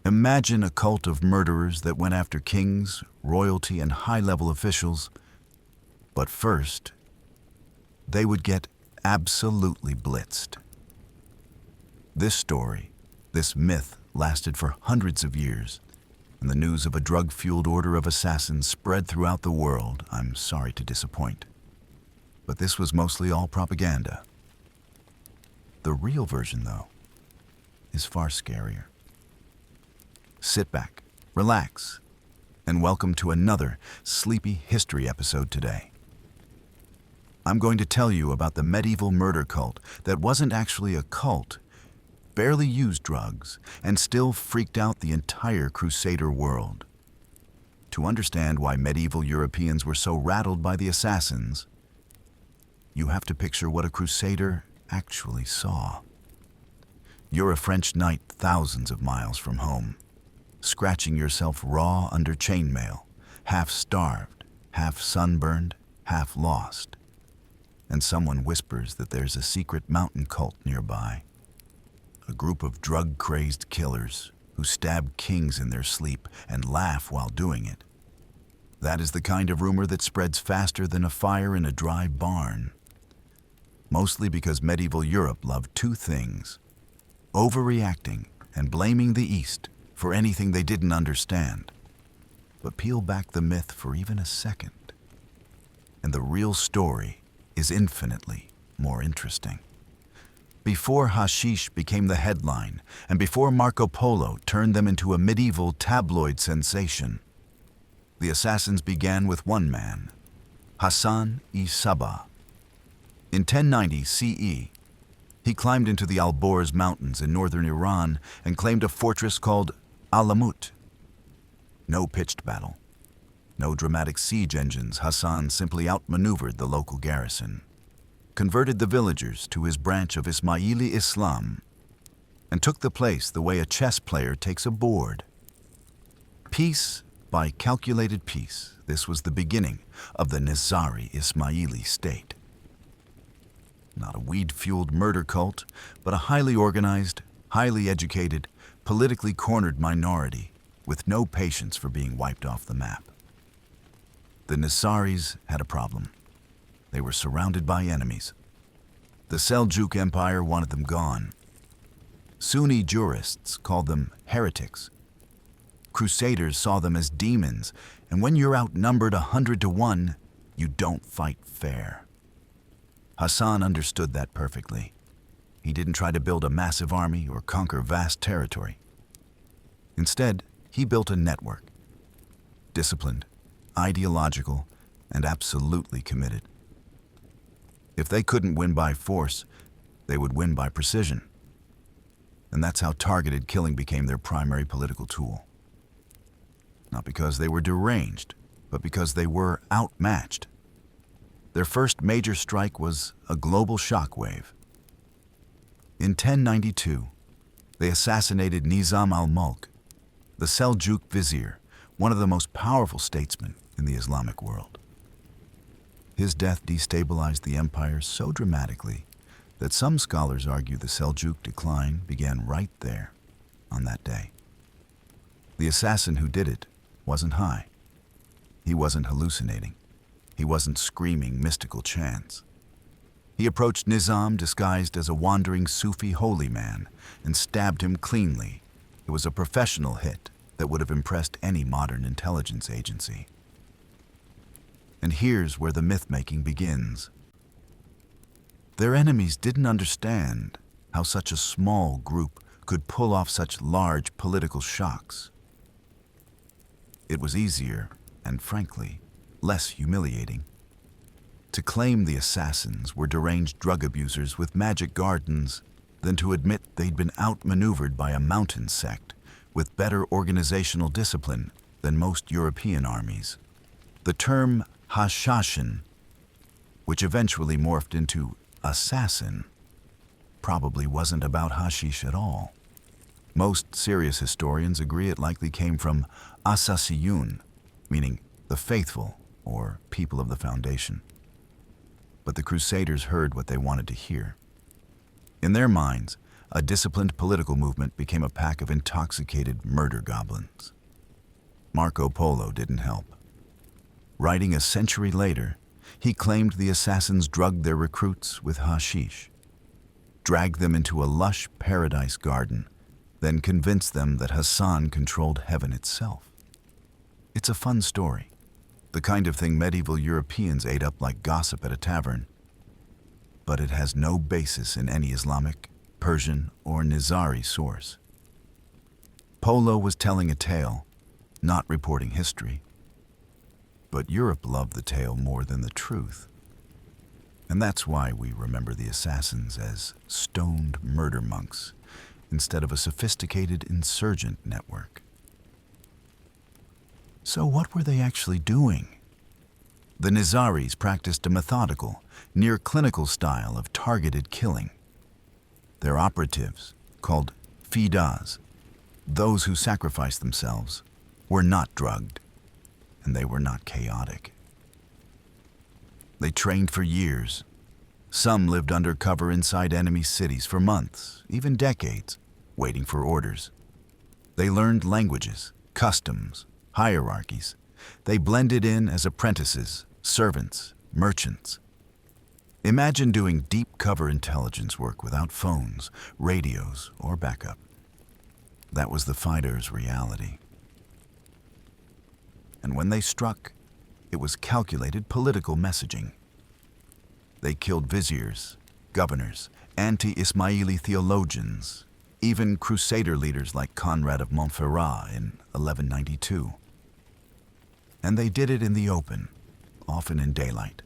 Imagine a cult of murderers that went after kings, royalty, and high-level officials. But first, they would get absolutely blitzed. This story, this myth, lasted for hundreds of years, and the news of a drug-fueled order of assassins spread throughout the world. I'm sorry to disappoint. But this was mostly all propaganda. The real version, though, is far scarier. Sit back, relax, and welcome to another Sleepy History episode today. I'm going to tell you about the medieval murder cult that wasn't actually a cult, barely used drugs, and still freaked out the entire Crusader world. To understand why medieval Europeans were so rattled by the assassins, you have to picture what a Crusader actually saw. You're a French knight thousands of miles from home, scratching yourself raw under chainmail, half starved, half sunburned, half lost. And someone whispers that there's a secret mountain cult nearby. A group of drug-crazed killers who stab kings in their sleep and laugh while doing it. That is the kind of rumor that spreads faster than a fire in a dry barn. Mostly because medieval Europe loved two things: overreacting and blaming the East for anything they didn't understand. But peel back the myth for even a second, and the real story is infinitely more interesting. Before hashish became the headline, and before Marco Polo turned them into a medieval tabloid sensation, the assassins began with one man, Hasan sabbah. In 1090 CE, he climbed into the Alborz mountains in northern Iran and claimed a fortress called alamut. No pitched battle, no dramatic siege engines. Hasan simply outmaneuvered the local garrison, converted the villagers to his branch of Ismaili Islam, and took the place the way a chess player takes a board. Piece by calculated piece, this was the beginning of the Nizari Ismaili state. Not a weed-fueled murder cult, but a highly organized, highly educated, politically cornered minority with no patience for being wiped off the map. The Nizaris had a problem. They were surrounded by enemies. The Seljuk Empire wanted them gone. Sunni jurists called them heretics. Crusaders saw them as demons, and when you're outnumbered 100 to 1, you don't fight fair. Hasan understood that perfectly. He didn't try to build a massive army or conquer vast territory. Instead, he built a network. Disciplined, ideological, and absolutely committed. If they couldn't win by force, they would win by precision. And that's how targeted killing became their primary political tool. Not because they were deranged, but because they were outmatched. Their first major strike was a global shockwave. In 1092, they assassinated Nizam al-Mulk, the Seljuk vizier, one of the most powerful statesmen in the Islamic world. His death destabilized the empire so dramatically that some scholars argue the Seljuk decline began right there, on that day. The assassin who did it wasn't high. He wasn't hallucinating. He wasn't screaming mystical chants. He approached Nizam disguised as a wandering Sufi holy man and stabbed him cleanly. It was a professional hit that would have impressed any modern intelligence agency. And here's where the myth-making begins. Their enemies didn't understand how such a small group could pull off such large political shocks. It was easier, and frankly, less humiliating, to claim the assassins were deranged drug abusers with magic gardens than to admit they'd been outmaneuvered by a mountain sect with better organizational discipline than most European armies. The term hashashin, which eventually morphed into assassin, probably wasn't about hashish at all. Most serious historians agree it likely came from asasiyun, meaning the faithful or people of the foundation. But the Crusaders heard what they wanted to hear. In their minds, a disciplined political movement became a pack of intoxicated murder goblins. Marco Polo didn't help. Writing a century later, he claimed the assassins drugged their recruits with hashish, dragged them into a lush paradise garden, then convinced them that Hasan controlled heaven itself. It's a fun story, the kind of thing medieval Europeans ate up like gossip at a tavern, but it has no basis in any Islamic, Persian, or Nizari source. Polo was telling a tale, not reporting history. But Europe loved the tale more than the truth. And that's why we remember the assassins as stoned murder monks instead of a sophisticated insurgent network. So what were they actually doing? The Nizaris practiced a methodical, near-clinical style of targeted killing. Their operatives, called fidas, those who sacrificed themselves, were not drugged, and they were not chaotic. They trained for years. Some lived under cover inside enemy cities for months, even decades, waiting for orders. They learned languages, customs, hierarchies. They blended in as apprentices, servants, merchants. Imagine doing deep cover intelligence work without phones, radios, or backup. That was the fighters' reality. And when they struck, it was calculated political messaging. They killed viziers, governors, anti-Ismaili theologians, even crusader leaders like Conrad of Montferrat in 1192. And they did it in the open, often in daylight,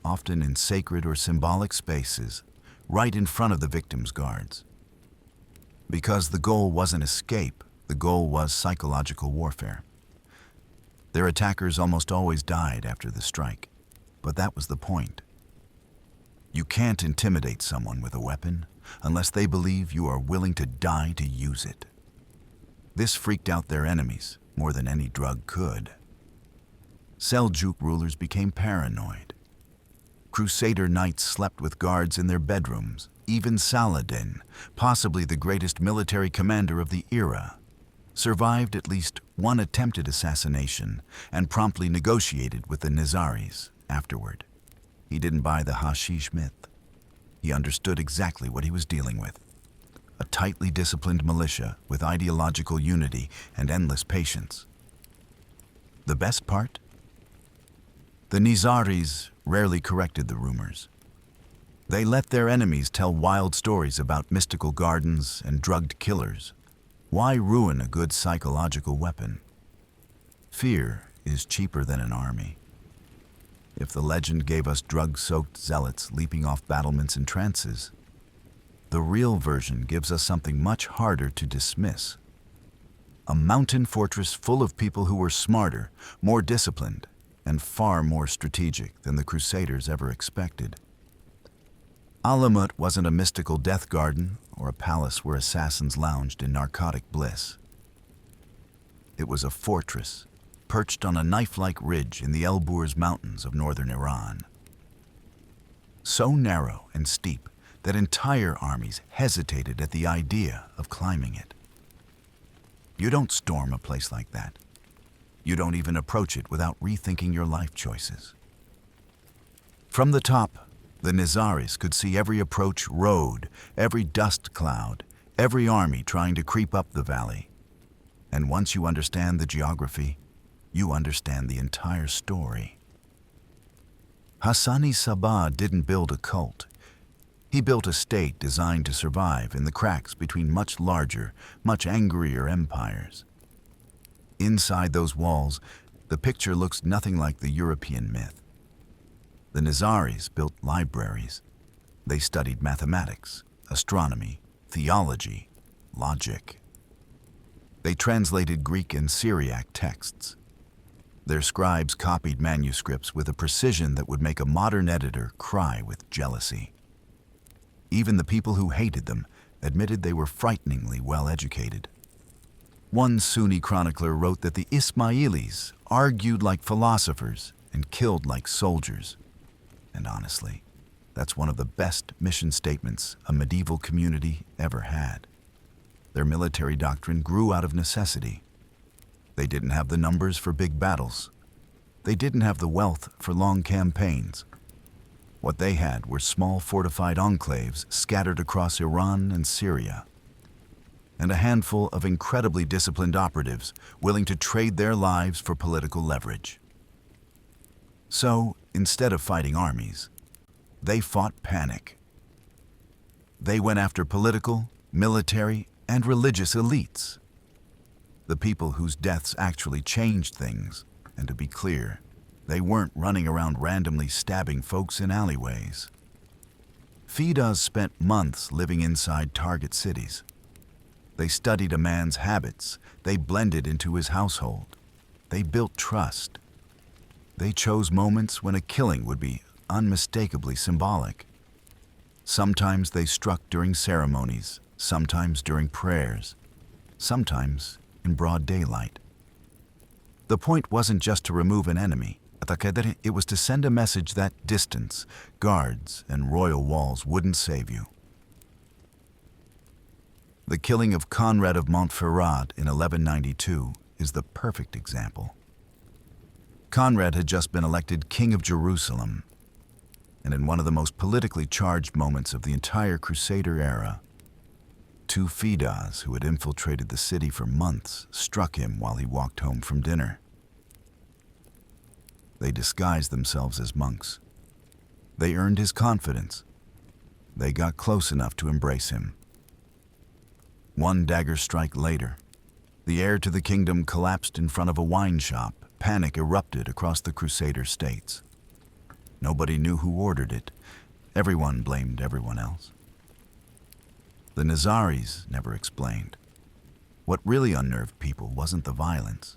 often in sacred or symbolic spaces, right in front of the victim's guards. Because the goal wasn't escape, the goal was psychological warfare. Their attackers almost always died after the strike, but that was the point. You can't intimidate someone with a weapon unless they believe you are willing to die to use it. This freaked out their enemies more than any drug could. Seljuk rulers became paranoid. Crusader knights slept with guards in their bedrooms. Even Saladin, possibly the greatest military commander of the era, survived at least one attempted assassination and promptly negotiated with the Nizaris afterward. He didn't buy the hashish myth. He understood exactly what he was dealing with. A tightly disciplined militia with ideological unity and endless patience. The best part? The Nizaris rarely corrected the rumors. They let their enemies tell wild stories about mystical gardens and drugged killers. Why ruin a good psychological weapon? Fear is cheaper than an army. If the legend gave us drug-soaked zealots leaping off battlements in trances, the real version gives us something much harder to dismiss. A mountain fortress full of people who were smarter, more disciplined, and far more strategic than the Crusaders ever expected. Alamut wasn't a mystical death garden or a palace where assassins lounged in narcotic bliss. It was a fortress perched on a knife-like ridge in the Elburz mountains of northern Iran. So narrow and steep that entire armies hesitated at the idea of climbing it. You don't storm a place like that. You don't even approach it without rethinking your life choices. From the top, the Nizaris could see every approach road, every dust cloud, every army trying to creep up the valley. And once you understand the geography, you understand the entire story. Hassani Sabbah didn't build a cult. He built a state designed to survive in the cracks between much larger, much angrier empires. Inside those walls, the picture looks nothing like the European myth. The Nizaris built libraries. They studied mathematics, astronomy, theology, logic. They translated Greek and Syriac texts. Their scribes copied manuscripts with a precision that would make a modern editor cry with jealousy. Even the people who hated them admitted they were frighteningly well educated. One Sunni chronicler wrote that the Ismailis argued like philosophers and killed like soldiers. And honestly, That's one of the best mission statements a medieval community ever had. Their military doctrine grew out of necessity. They didn't have the numbers for big battles. They didn't have the wealth for long campaigns. What they had were small fortified enclaves scattered across Iran and Syria, and a handful of incredibly disciplined operatives willing to trade their lives for political leverage. So, instead of fighting armies, they fought panic. They went after political, military, and religious elites, the people whose deaths actually changed things. And to be clear, they weren't running around randomly stabbing folks in alleyways. Fidas spent months living inside target cities. They studied a man's habits. They blended into his household. They built trust. They chose moments when a killing would be unmistakably symbolic. Sometimes they struck during ceremonies, sometimes during prayers, sometimes in broad daylight. The point wasn't just to remove an enemy. It was to send a message that distance, guards, and royal walls wouldn't save you. The killing of Conrad of Montferrat in 1192 is the perfect example. Conrad had just been elected King of Jerusalem, and in one of the most politically charged moments of the entire Crusader era, two Fidas who had infiltrated the city for months struck him while he walked home from dinner. They disguised themselves as monks. They earned his confidence. They got close enough to embrace him. One dagger strike later, the heir to the kingdom collapsed in front of a wine shop. Panic erupted across the Crusader states. Nobody knew who ordered it. Everyone blamed everyone else. The Nizaris never explained. What really unnerved people wasn't the violence.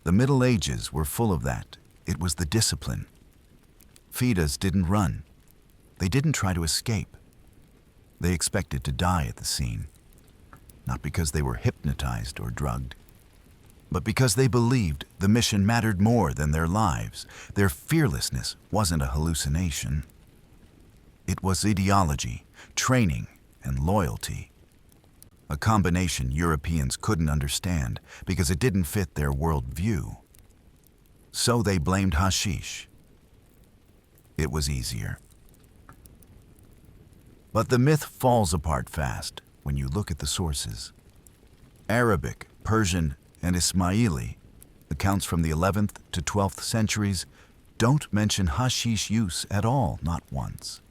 The Middle Ages were full of that. It was the discipline. Fidas didn't run. They didn't try to escape. They expected to die at the scene. Not because they were hypnotized or drugged, but because they believed the mission mattered more than their lives. Their fearlessness wasn't a hallucination. It was ideology, training, and loyalty. A combination Europeans couldn't understand because it didn't fit their worldview. So they blamed hashish. It was easier. But the myth falls apart fast when you look at the sources. Arabic, Persian, and Ismaili accounts from the 11th to 12th centuries don't mention hashish use at all, not once.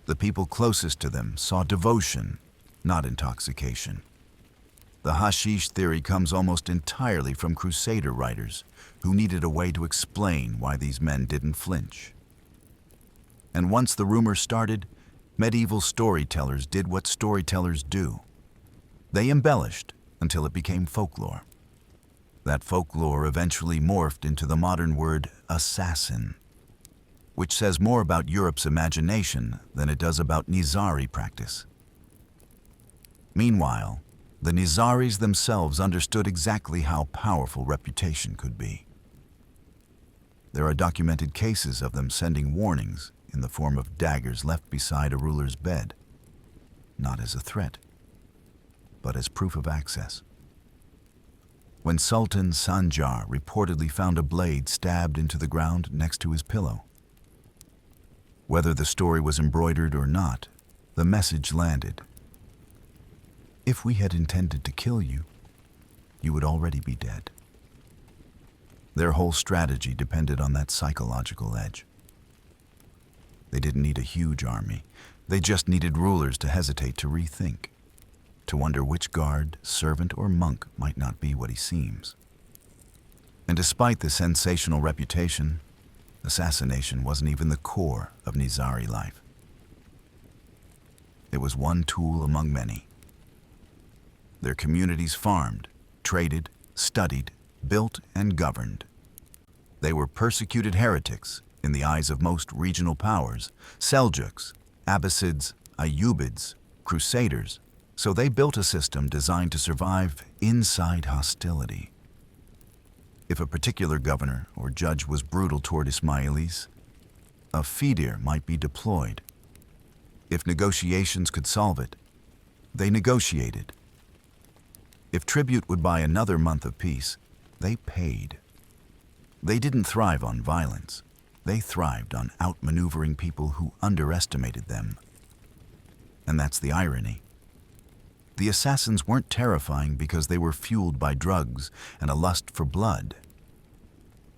The people closest to them saw devotion, not intoxication. The hashish theory comes almost entirely from Crusader writers who needed a way to explain why these men didn't flinch. And once the rumor started, medieval storytellers did what storytellers do. They embellished until it became folklore. That folklore eventually morphed into the modern word assassin, which says more about Europe's imagination than it does about nizari practice. Meanwhile, the nizaris themselves understood exactly how powerful reputation could be. There are documented cases of them sending warnings in the form of daggers left beside a ruler's bed, not as a threat, but as proof of access. When Sultan Sanjar reportedly found a blade stabbed into the ground next to his pillow. Whether the story was embroidered or not, the message landed. If we had intended to kill you, you would already be dead. Their whole strategy depended on that psychological edge. They didn't need a huge army. They just needed rulers to hesitate to rethink, to wonder which guard, servant, or monk might not be what he seems. And despite the sensational reputation, assassination wasn't even the core of Nizari life. It was one tool among many. Their communities farmed, traded, studied, built, and governed. They were persecuted heretics in the eyes of most regional powers, Seljuks, Abbasids, Ayyubids, Crusaders, so they built a system designed to survive inside hostility. If a particular governor or judge was brutal toward Ismailis, a fidir might be deployed, If negotiations could solve it, they negotiated. If tribute would buy another month of peace, they paid. They didn't thrive on violence. They thrived on outmaneuvering people who underestimated them. And that's the irony. The assassins weren't terrifying because they were fueled by drugs and a lust for blood.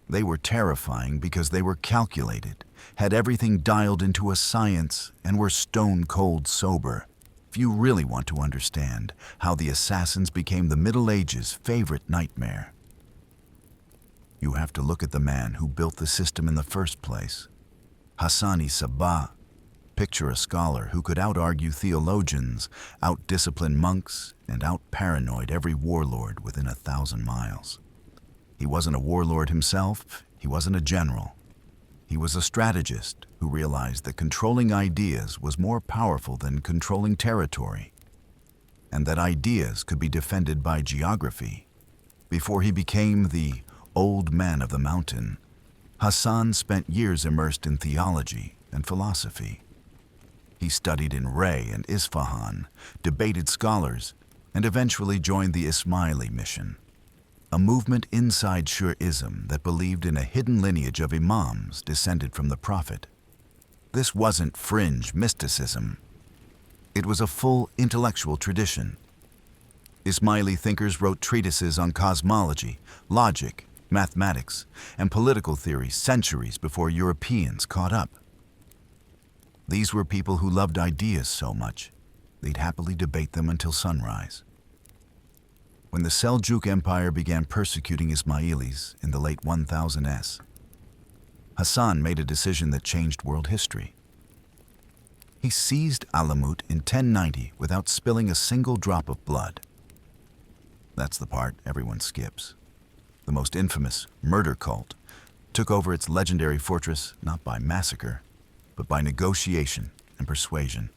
They were terrifying because they were calculated, had everything dialed into a science, and were stone-cold sober. If you really want to understand how the assassins became the Middle Ages' favorite nightmare, you have to look at the man who built the system in the first place. Hasan sabbah. Picture a scholar who could out-argue theologians, out-discipline monks, and out-paranoid every warlord within 1,000 miles. He wasn't a warlord himself, he wasn't a general. He was a strategist who realized that controlling ideas was more powerful than controlling territory, and that ideas could be defended by geography. Before he became the old man of the mountain, Hasan spent years immersed in theology and philosophy. He studied in Ray and Isfahan, debated scholars, and eventually joined the Ismaili mission, a movement inside Shi'ism that believed in a hidden lineage of imams descended from the Prophet. This wasn't fringe mysticism. It was a full intellectual tradition. Ismaili thinkers wrote treatises on cosmology, logic, mathematics, and political theory centuries before Europeans caught up. These were people who loved ideas so much, they'd happily debate them until sunrise. When the Seljuk Empire began persecuting Ismailis in the late 1000s, Hasan made a decision that changed world history. He seized Alamut in 1090 without spilling a single drop of blood. That's the part everyone skips. The most infamous murder cult took over its legendary fortress not by massacre, but by negotiation and persuasion.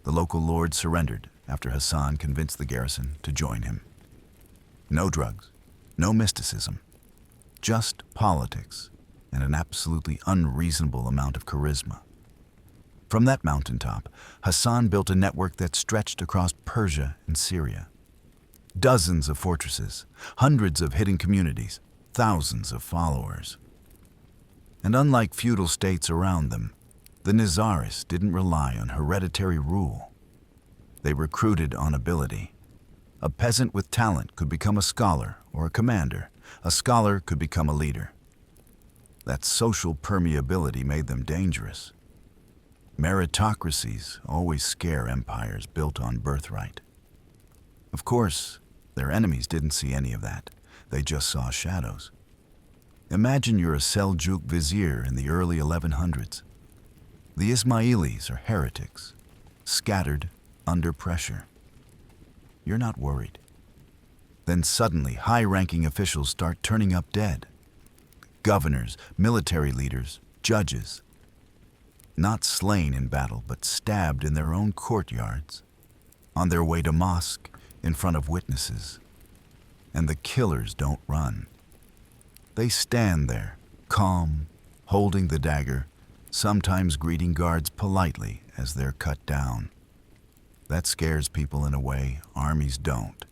The local lord surrendered after Hasan convinced the garrison to join him. No drugs, no mysticism, just politics and an absolutely unreasonable amount of charisma. From that mountaintop, Hasan built a network that stretched across Persia and Syria. Dozens of fortresses, hundreds of hidden communities, thousands of followers. And unlike feudal states around them, the nizaris didn't rely on hereditary rule. They recruited on ability. A peasant with talent could become a scholar or a commander. A scholar could become a leader. That social permeability made them dangerous. Meritocracies always scare empires built on birthright. Of course, their enemies didn't see any of that. They just saw shadows. Imagine you're a Seljuk vizier in the early 1100s. The Ismailis are heretics, scattered under pressure. You're not worried. Then suddenly, high-ranking officials start turning up dead. Governors, military leaders, judges. Not slain in battle, but stabbed in their own courtyards, on their way to mosque, in front of witnesses. And the killers don't run. They stand there, calm, holding the dagger, sometimes greeting guards politely as they're cut down. That scares people in a way armies don't.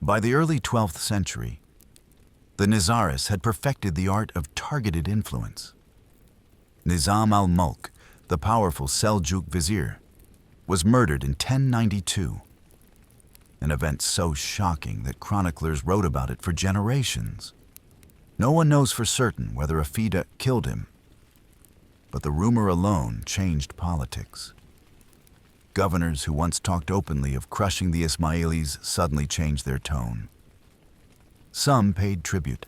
By the early 12th century, the nizaris had perfected the art of targeted influence. Nizam al-Mulk, the powerful Seljuk vizier, was murdered in 1092. An event so shocking that chroniclers wrote about it for generations. No one knows for certain whether a fida killed him, but the rumor alone changed politics. Governors who once talked openly of crushing the Ismailis suddenly changed their tone. Some paid tribute.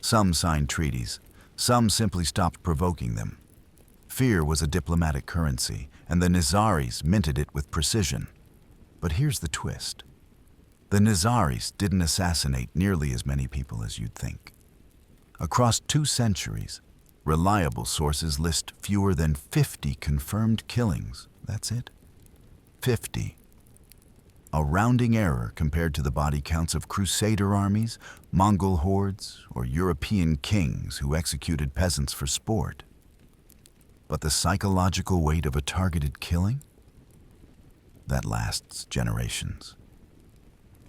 Some signed treaties. Some simply stopped provoking them. Fear was a diplomatic currency, and the nizaris minted it with precision. But here's the twist. The nizaris didn't assassinate nearly as many people as you'd think. Across 2 centuries, reliable sources list fewer than 50 confirmed killings. That's it. 50. A rounding error compared to the body counts of crusader armies, Mongol hordes, or European kings who executed peasants for sport. But the psychological weight of a targeted killing? That lasts generations.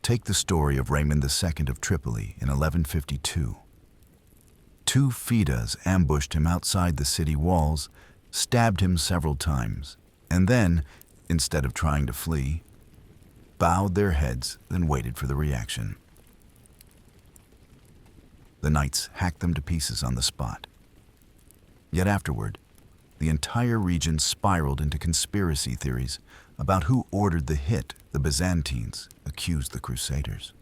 Take the story of Raymond II of Tripoli in 1152. Two Fidas ambushed him outside the city walls, stabbed him several times, and then, instead of trying to flee, bowed their heads and waited for the reaction. The knights hacked them to pieces on the spot. Yet afterward, the entire region spiraled into conspiracy theories about who ordered the hit the Byzantines accused the Crusaders.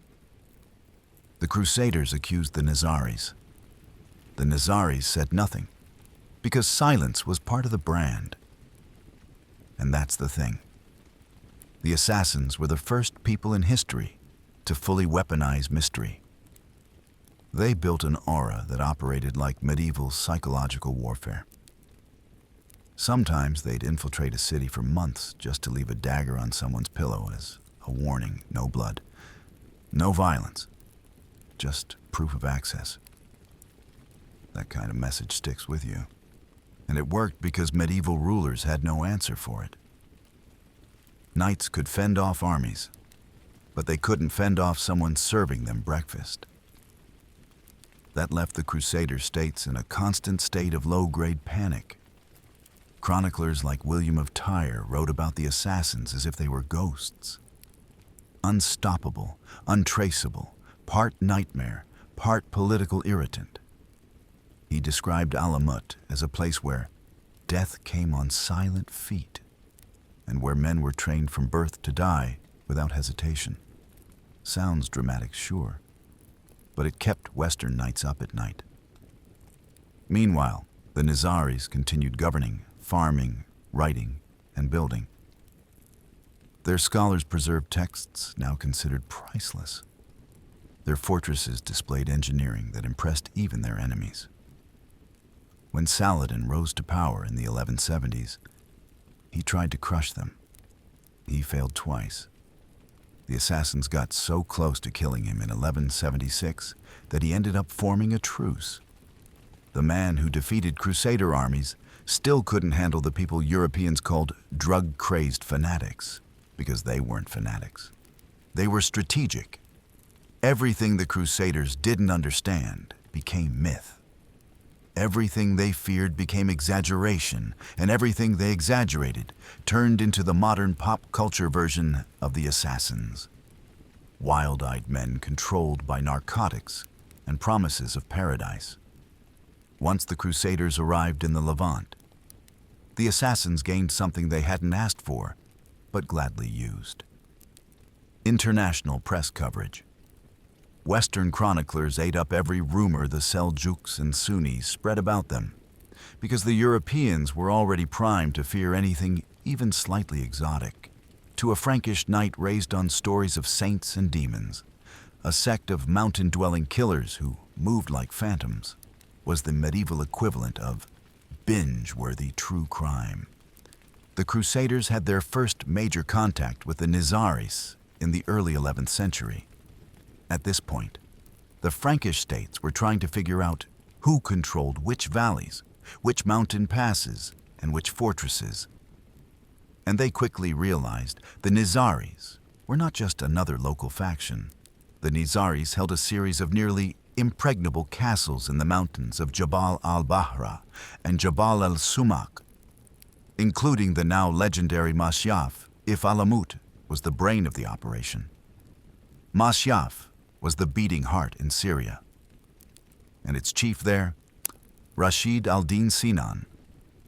The Crusaders accused the Nizaris. The Nizaris said nothing, because silence was part of the brand. And that's the thing. The assassins were the first people in history to fully weaponize mystery. They built an aura that operated like medieval psychological warfare. Sometimes they'd infiltrate a city for months just to leave a dagger on someone's pillow as a warning: no blood, no violence, just proof of access. That kind of message sticks with you. And it worked because medieval rulers had no answer for it. Knights could fend off armies, but they couldn't fend off someone serving them breakfast. That left the Crusader states in a constant state of low-grade panic. Chroniclers like William of Tyre wrote about the assassins as if they were ghosts. Unstoppable, untraceable, part nightmare, part political irritant. He described Alamut as a place where death came on silent feet, and where men were trained from birth to die without hesitation. Sounds dramatic, sure, but it kept Western knights up at night. Meanwhile, the Nizaris continued governing, farming, writing, and building. Their scholars preserved texts now considered priceless. Their fortresses displayed engineering that impressed even their enemies. When Saladin rose to power in the 1170s, he tried to crush them. He failed twice. The assassins got so close to killing him in 1176 that he ended up forming a truce. The man who defeated Crusader armies still couldn't handle the people Europeans called drug-crazed fanatics, because they weren't fanatics. They were strategic. Everything the Crusaders didn't understand became myth. Everything they feared became exaggeration, and everything they exaggerated turned into the modern pop culture version of the assassins. Wild-eyed men controlled by narcotics and promises of paradise. Once the Crusaders arrived in the Levant, the assassins gained something they hadn't asked for, but gladly used: international press coverage. Western chroniclers ate up every rumor the Seljuks and Sunnis spread about them, because the Europeans were already primed to fear anything even slightly exotic. To a Frankish knight raised on stories of saints and demons, a sect of mountain-dwelling killers who moved like phantoms, was the medieval equivalent of binge-worthy true crime. The Crusaders had their first major contact with the Nizaris in the early 11th century. At this point, the Frankish states were trying to figure out who controlled which valleys, which mountain passes, and which fortresses. And they quickly realized the Nizaris were not just another local faction. The Nizaris held a series of nearly impregnable castles in the mountains of Jabal al-Bahra and Jabal al-Sumak, including the now legendary Masyaf, if Alamut was the brain of the operation. Masyaf was the beating heart in Syria, and its chief there, Rashid al-Din Sinan,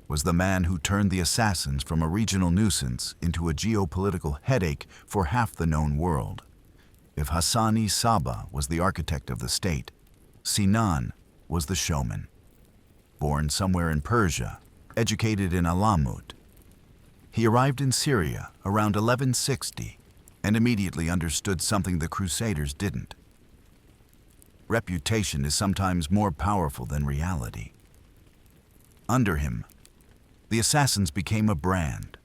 was the man who turned the assassins from a regional nuisance into a geopolitical headache for half the known world. If Hassani Sabbah was the architect of the state, Sinan was the showman. Born somewhere in Persia, educated in Alamut, he arrived in Syria around 1160 and immediately understood something the Crusaders didn't. Reputation is sometimes more powerful than reality. Under him, the assassins became a brand,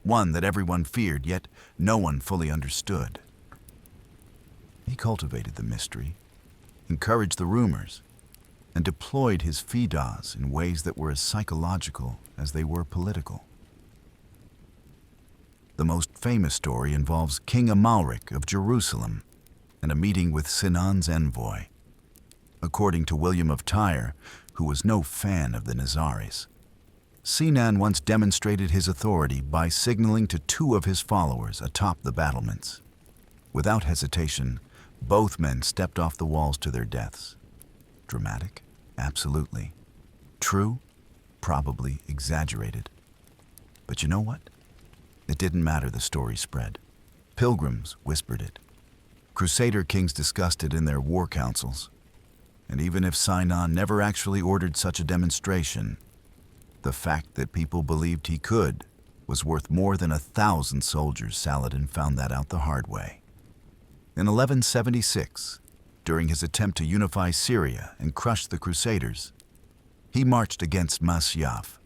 one that everyone feared, yet no one fully understood. He cultivated the mystery, encouraged the rumors, and deployed his fidas in ways that were as psychological as they were political. The most famous story involves King Amalric of Jerusalem and a meeting with Sinan's envoy. According to William of Tyre, who was no fan of the Nizaris, Sinan once demonstrated his authority by signaling to two of his followers atop the battlements. Without hesitation, both men stepped off the walls to their deaths. Dramatic? Absolutely. True? Probably exaggerated. But you know what? It didn't matter the story spread. Pilgrims whispered it. Crusader kings discussed it in their war councils. And even if Sinan never actually ordered such a demonstration, the fact that people believed he could was worth more than 1,000 soldiers. Saladin found that out the hard way. In 1176, during his attempt to unify Syria and crush the Crusaders, he marched against Masyaf.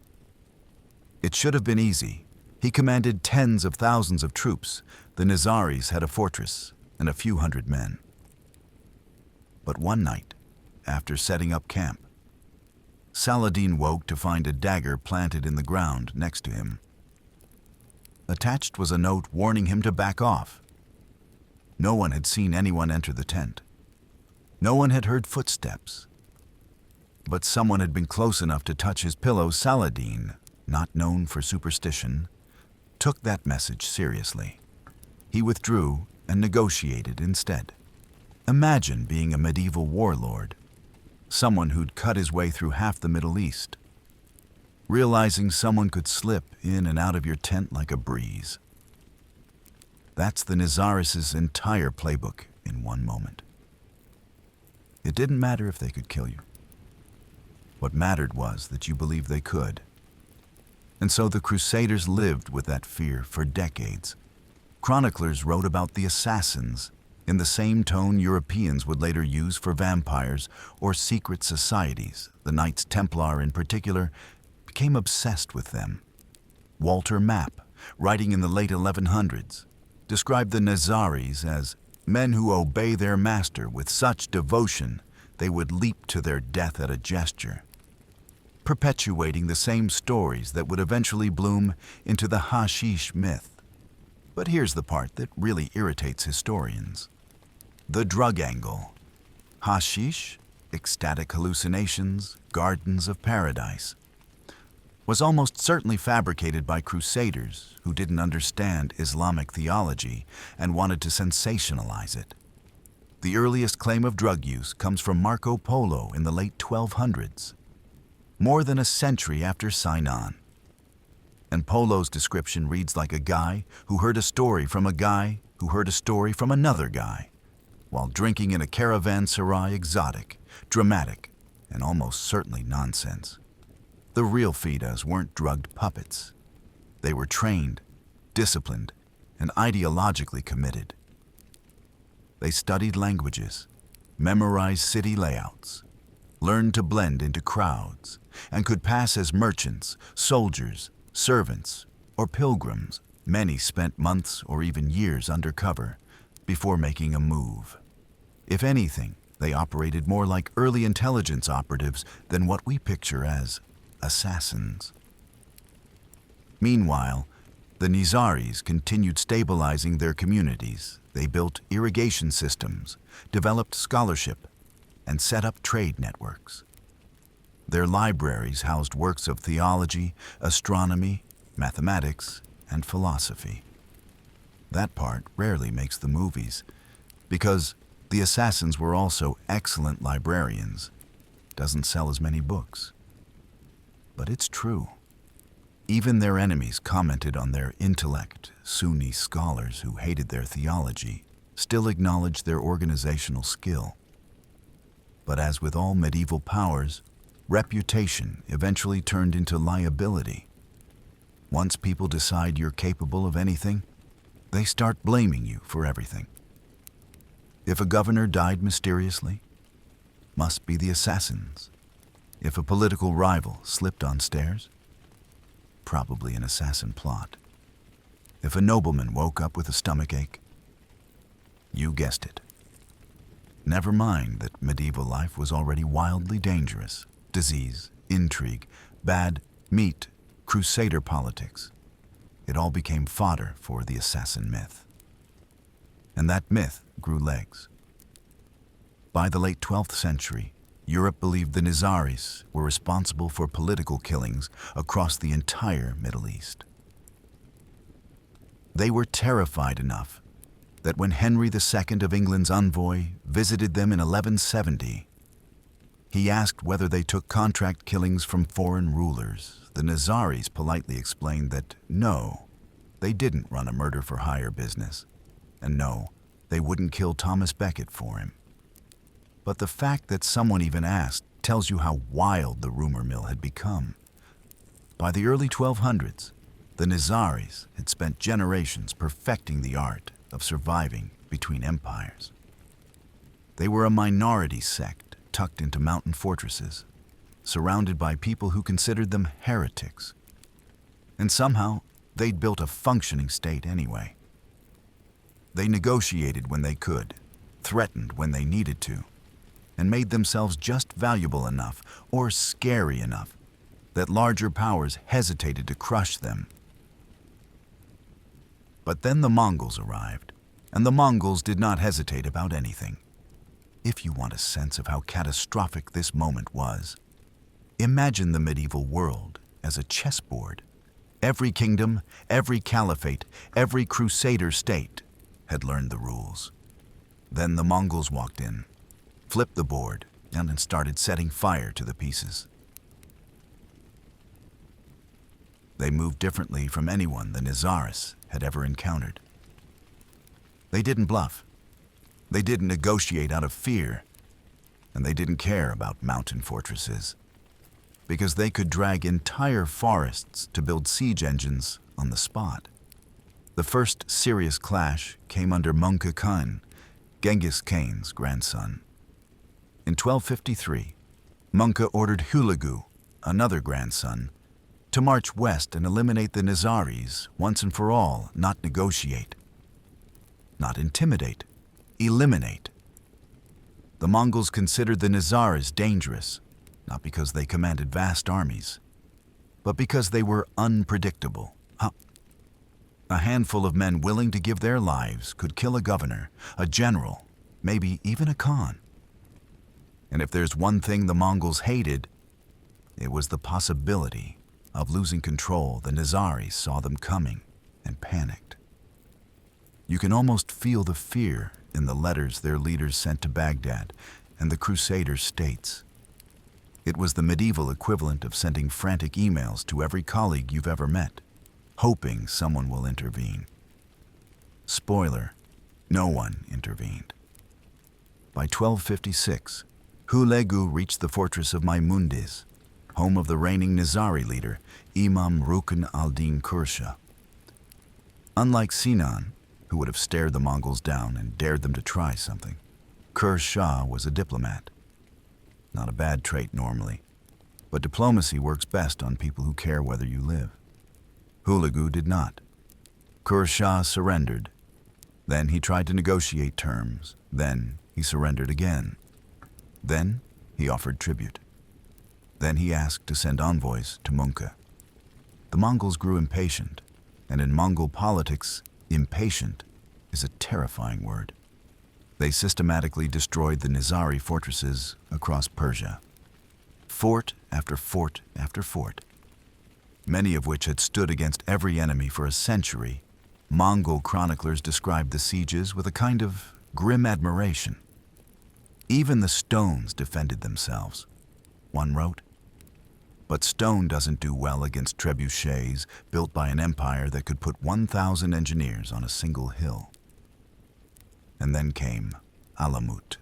It should have been easy. He commanded tens of thousands of troops. The Nizaris had a fortress and a few hundred men. But one night, after setting up camp, Saladin woke to find a dagger planted in the ground next to him. Attached was a note warning him to back off. No one had seen anyone enter the tent. No one had heard footsteps. But someone had been close enough to touch his pillow. Saladin, not known for superstition, took that message seriously. He withdrew and negotiated instead. Imagine being a medieval warlord, someone who'd cut his way through half the Middle East, realizing someone could slip in and out of your tent like a breeze. That's the Nizaris' entire playbook in one moment. It didn't matter if they could kill you. What mattered was that you believed they could. And so the Crusaders lived with that fear for decades. Chroniclers wrote about the assassins in the same tone Europeans would later use for vampires or secret societies. The Knights Templar, in particular, became obsessed with them. Walter Map, writing in the late 1100s, described the Nizaris as men who obey their master with such devotion they would leap to their death at a gesture, perpetuating the same stories that would eventually bloom into the hashish myth. But here's the part that really irritates historians. The drug angle. Hashish, ecstatic hallucinations, gardens of paradise, was almost certainly fabricated by crusaders who didn't understand Islamic theology and wanted to sensationalize it. The earliest claim of drug use comes from Marco Polo in the late 1200s, more than a century after Sinan. And Polo's description reads like a guy who heard a story from a guy who heard a story from another guy, while drinking in a caravanserai. Exotic, dramatic, and almost certainly nonsense. The real fidas weren't drugged puppets. They were trained, disciplined, and ideologically committed. They studied languages, memorized city layouts, learned to blend into crowds, and could pass as merchants, soldiers, servants, or pilgrims. Many spent months or even years undercover before making a move. If anything, they operated more like early intelligence operatives than what we picture as assassins. Meanwhile, the Nizaris continued stabilizing their communities. They built irrigation systems, developed scholarship, and set up trade networks. Their libraries housed works of theology, astronomy, mathematics, and philosophy. That part rarely makes the movies, because the assassins were also excellent librarians. Doesn't sell as many books. But it's true. Even their enemies commented on their intellect. Sunni scholars who hated their theology still acknowledged their organizational skill. But as with all medieval powers, reputation eventually turned into liability. Once people decide you're capable of anything, they start blaming you for everything. If a governor died mysteriously, must be the assassins. If a political rival slipped on stairs, probably an assassin plot. If a nobleman woke up with a stomachache, you guessed it, Never mind that medieval life was already wildly dangerous. Disease, intrigue, bad meat, crusader politics. It all became fodder for the assassin myth. And that myth grew legs. By the late 12th century, Europe believed the nizaris were responsible for political killings across the entire Middle East. They were terrified enough that when Henry II of England's envoy visited them in 1170, he asked whether they took contract killings from foreign rulers. The nizaris politely explained that no, they didn't run a murder-for-hire business, and no, they wouldn't kill Thomas Becket for him. But the fact that someone even asked tells you how wild the rumor mill had become. By the early 1200s, the nizaris had spent generations perfecting the art of surviving between empires. They were a minority sect tucked into mountain fortresses, surrounded by people who considered them heretics. And somehow, they'd built a functioning state anyway. They negotiated when they could, threatened when they needed to, and made themselves just valuable enough or scary enough that larger powers hesitated to crush them. But then the Mongols arrived, and the Mongols did not hesitate about anything. If you want a sense of how catastrophic this moment was, imagine the medieval world as a chessboard. Every kingdom, every caliphate, every crusader state had learned the rules. Then the Mongols walked in, flipped the board, and started setting fire to the pieces. They moved differently from anyone the nizaris had ever encountered. They didn't bluff. They didn't negotiate out of fear. And they didn't care about mountain fortresses, because they could drag entire forests to build siege engines on the spot. The first serious clash came under Mongke Khan, Genghis Khan's grandson. In 1253, Mongke ordered Hulagu, another grandson, to march west and eliminate the nizaris once and for all, not negotiate. Not intimidate, eliminate. The Mongols considered the nizaris dangerous, not because they commanded vast armies, but because they were unpredictable. A handful of men willing to give their lives could kill a governor, a general, maybe even a khan. And if there's one thing the Mongols hated, it was the possibility of losing control. The nizaris saw them coming and panicked. You can almost feel the fear in the letters their leaders sent to Baghdad and the Crusader states. It was the medieval equivalent of sending frantic emails to every colleague you've ever met, hoping someone will intervene. Spoiler, no one intervened. By 1256, Hulagu reached the fortress of Maimundiz, home of the reigning Nizari leader, Imam Rukn al-Din Kursha. Unlike Sinan, who would have stared the Mongols down and dared them to try something, Kursha was a diplomat. Not a bad trait normally, but diplomacy works best on people who care whether you live. Hulagu did not. Kursha surrendered. Then he tried to negotiate terms. Then he surrendered again. Then he offered tribute. Then he asked to send envoys to Mongke. The Mongols grew impatient, and in Mongol politics, impatient is a terrifying word. They systematically destroyed the Nizari fortresses across Persia. Fort after fort after fort, many of which had stood against every enemy for a century. Mongol chroniclers described the sieges with a kind of grim admiration. Even the stones defended themselves. One wrote, "But stone doesn't do well against trebuchets built by an empire that could put 1,000 engineers on a single hill." And then came Alamut.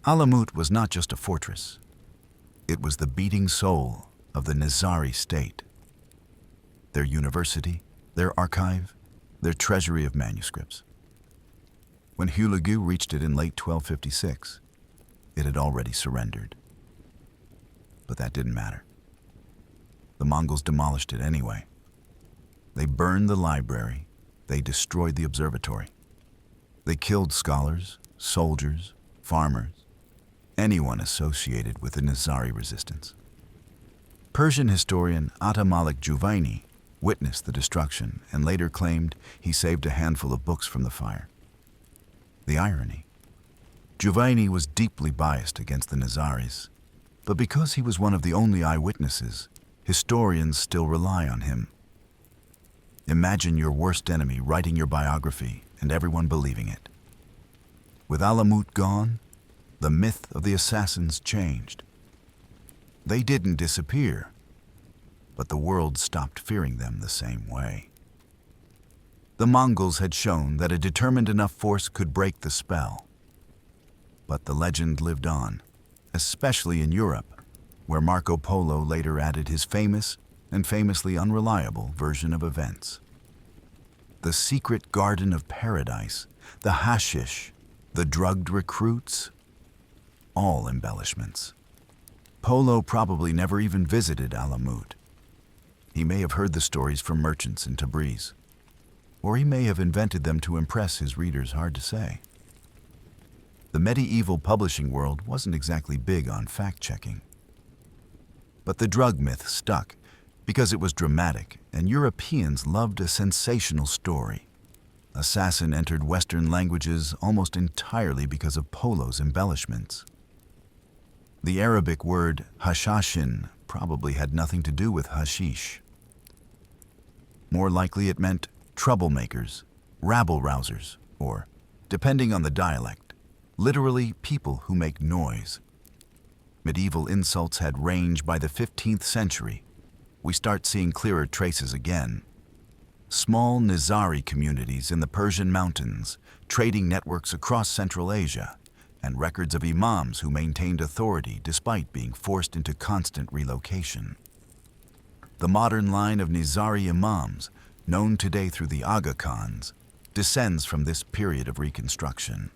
Alamut was not just a fortress. It was the beating soul of the Nizari state. Their university, their archive, their treasury of manuscripts. When Hulagu reached it in late 1256, it had already surrendered. But that didn't matter. The Mongols demolished it anyway. They burned the library. They destroyed the observatory. They killed scholars, soldiers, farmers, anyone associated with the Nizari resistance. Persian historian Atta Malik Juvaini witnessed the destruction and later claimed he saved a handful of books from the fire. The irony. Juvaini was deeply biased against the Nizaris, but because he was one of the only eyewitnesses, historians still rely on him. Imagine your worst enemy writing your biography and everyone believing it. With alamut gone, the myth of the assassins changed. They didn't disappear, but the world stopped fearing them the same way. The Mongols had shown that a determined enough force could break the spell. But the legend lived on, especially in Europe, where Marco Polo later added his famous and famously unreliable version of events. The secret garden of paradise, the hashish, the drugged recruits, all embellishments. Polo probably never even visited Alamut. He may have heard the stories from merchants in Tabriz, or he may have invented them to impress his readers, hard to say. The medieval publishing world wasn't exactly big on fact-checking. But the drug myth stuck because it was dramatic, and Europeans loved a sensational story. Assassin entered Western languages almost entirely because of Polo's embellishments. The Arabic word hashashin probably had nothing to do with hashish. More likely it meant troublemakers, rabble-rousers, or, depending on the dialect, literally people who make noise. Medieval insults had range. By the 15th century. We start seeing clearer traces again. Small Nizari communities in the Persian mountains, trading networks across Central Asia, and records of imams who maintained authority despite being forced into constant relocation. The modern line of Nizari imams, known today through the Aga Khans, descends from this period of reconstruction.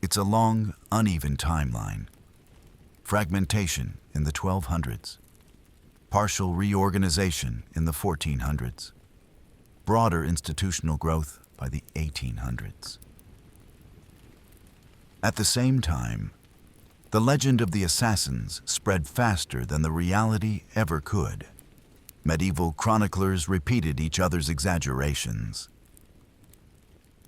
It's a long, uneven timeline. Fragmentation in the 1200s, partial reorganization in the 1400s, broader institutional growth by the 1800s. At the same time, the legend of the assassins spread faster than the reality ever could. Medieval chroniclers repeated each other's exaggerations.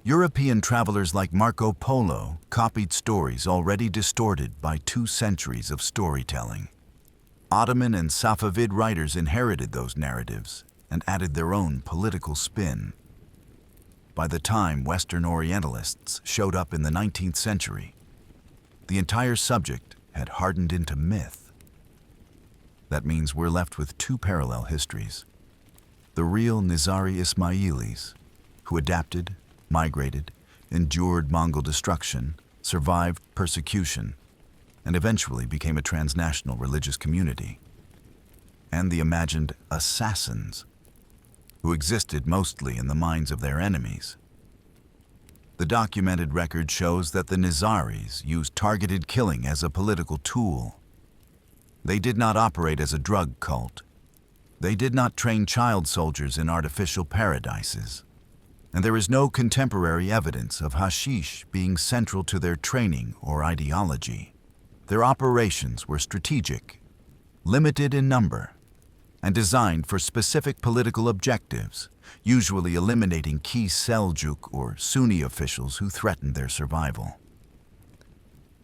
European travelers like Marco Polo copied stories already distorted by 2 centuries of storytelling. Ottoman and Safavid writers inherited those narratives and added their own political spin. By the time Western Orientalists showed up in the 19th century, the entire subject had hardened into myth. That means we're left with 2 parallel histories. The real Nizari Ismailis, who adapted, migrated, endured Mongol destruction, survived persecution, and eventually became a transnational religious community. And the imagined assassins, who existed mostly in the minds of their enemies. The documented record shows that the Nizaris used targeted killing as a political tool. They did not operate as a drug cult. They did not train child soldiers in artificial paradises. And there is no contemporary evidence of hashish being central to their training or ideology. Their operations were strategic, limited in number, and designed for specific political objectives, usually eliminating key Seljuk or Sunni officials who threatened their survival.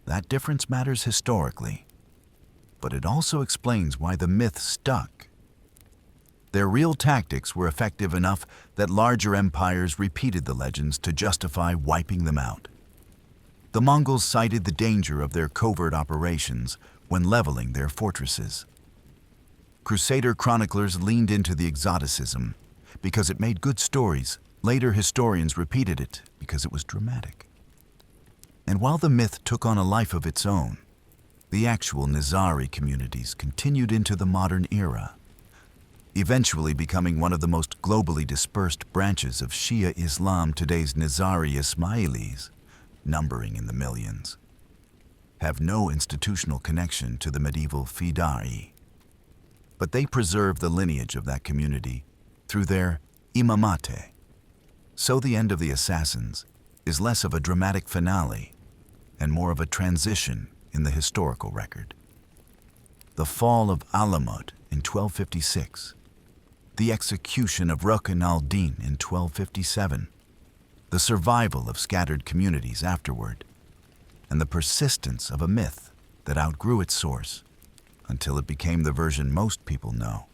That difference matters historically, but it also explains why the myth stuck. Their real tactics were effective enough that larger empires repeated the legends to justify wiping them out. The Mongols cited the danger of their covert operations when leveling their fortresses. Crusader chroniclers leaned into the exoticism because it made good stories. Later historians repeated it because it was dramatic. And while the myth took on a life of its own, the actual Nizari communities continued into the modern era, eventually becoming one of the most globally dispersed branches of Shia Islam. Today's Nizari Ismailis, numbering in the millions, have no institutional connection to the medieval Fidai, but they preserve the lineage of that community through their imamate. So the end of the assassins is less of a dramatic finale and more of a transition in the historical record. The fall of Alamut in 1256, the execution of Rukn al-Din in 1257, the survival of scattered communities afterward, and the persistence of a myth that outgrew its source until it became the version most people know.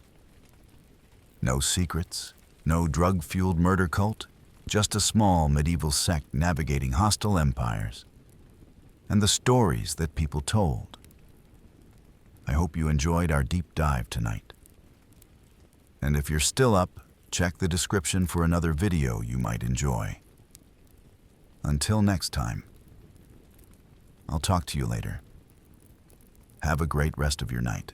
No secrets, no drug-fueled murder cult, just a small medieval sect navigating hostile empires, and the stories that people told. I hope you enjoyed our deep dive tonight. And if you're still up, check the description for another video you might enjoy. Until next time, I'll talk to you later. Have a great rest of your night.